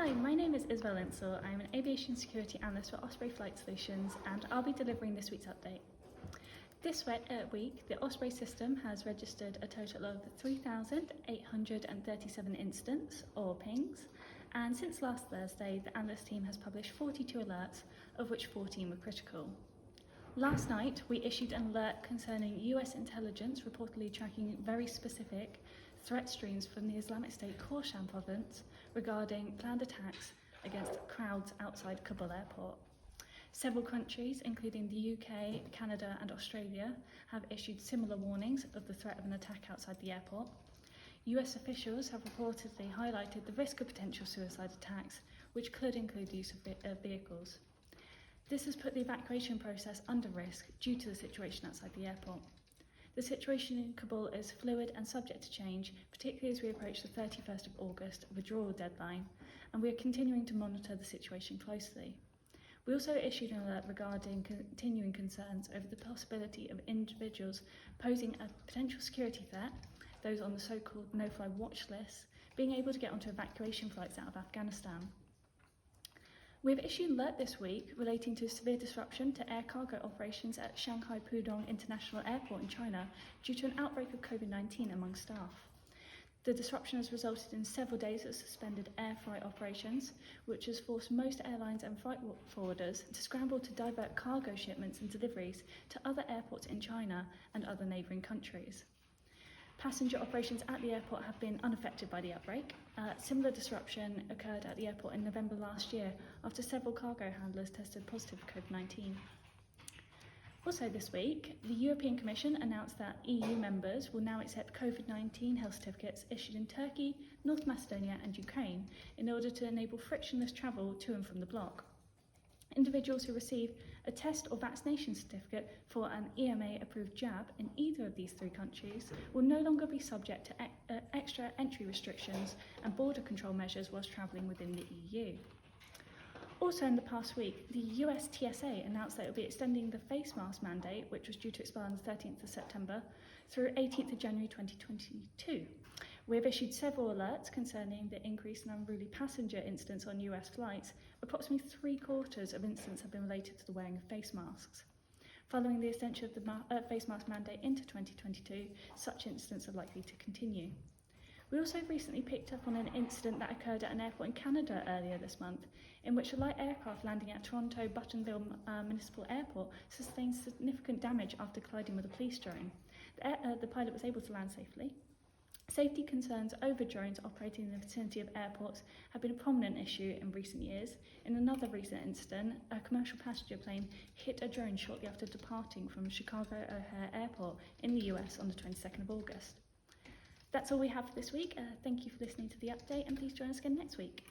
Hi, my name is Isobel Linsell. I'm an Aviation Security Analyst for Osprey Flight Solutions, and I'll be delivering this week's update. This week, the Osprey system has registered a total of 3,837 incidents, or pings, and since last Thursday, the analyst team has published 42 alerts, of which 14 were critical. Last night, we issued an alert concerning US intelligence reportedly tracking very specific threat streams from the Islamic State Khorasan province regarding planned attacks against crowds outside Kabul airport. Several countries, including the UK, Canada and Australia, have issued similar warnings of the threat of an attack outside the airport. US officials have reportedly highlighted the risk of potential suicide attacks, which could include the use of vehicles. This has put the evacuation process under risk due to the situation outside the airport. The situation in Kabul is fluid and subject to change, particularly as we approach the 31st of August withdrawal deadline, and we are continuing to monitor the situation closely. We also issued an alert regarding continuing concerns over the possibility of individuals posing a potential security threat, those on the so-called no-fly watch list, being able to get onto evacuation flights out of Afghanistan. We have issued an alert this week relating to severe disruption to air cargo operations at Shanghai Pudong International Airport in China due to an outbreak of COVID-19 among staff. The disruption has resulted in several days of suspended air freight operations, which has forced most airlines and freight forwarders to scramble to divert cargo shipments and deliveries to other airports in China and other neighbouring countries. Passenger operations at the airport have been unaffected by the outbreak. Similar disruption occurred at the airport in November last year after several cargo handlers tested positive for COVID-19. Also this week, the European Commission announced that EU members will now accept COVID-19 health certificates issued in Turkey, North Macedonia and Ukraine in order to enable frictionless travel to and from the bloc. Individuals who receive a test or vaccination certificate for an EMA-approved jab in either of these three countries will no longer be subject to extra entry restrictions and border control measures whilst travelling within the EU. Also in the past week, the US TSA announced that it will be extending the face mask mandate, which was due to expire on the 13th of September, through 18th of January 2022. We have issued several alerts concerning the increase in unruly passenger incidents on US flights. Approximately 3/4 of incidents have been related to the wearing of face masks. Following the extension of the face mask mandate into 2022, such incidents are likely to continue. We also recently picked up on an incident that occurred at an airport in Canada earlier this month, in which a light aircraft landing at Toronto Buttonville Municipal Airport sustained significant damage after colliding with a police drone. The pilot was able to land safely. Safety concerns over drones operating in the vicinity of airports have been a prominent issue in recent years. In another recent incident, a commercial passenger plane hit a drone shortly after departing from Chicago O'Hare Airport in the US on the 22nd of August. That's all we have for this week. Thank you for listening to the update, and please join us again next week.